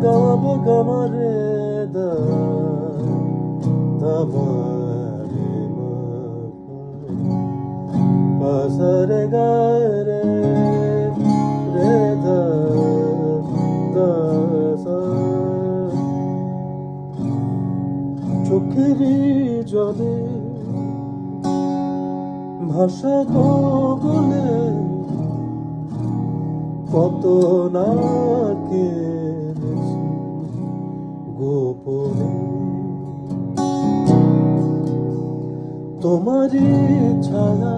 গাওয়াবো গামারে দা আমারে পাসারে গারে রে দা চোখেরই জলে ভাষা বলে কত না কেঁদেছি গোপনে তোমারই ছায়া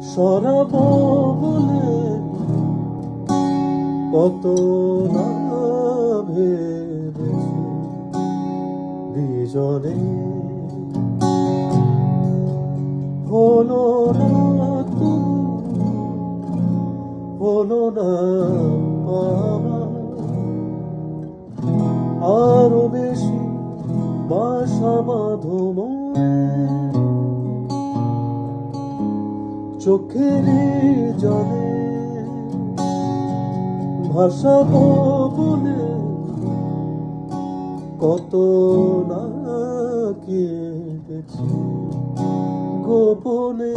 সরাবো বলে কত না ভেবেছি বিজনে হলো না হলো না আরো বেশি বাসা বাঁধো চোখের জলে ভাসাবো বলে কত না কেঁদেছি গোপনে।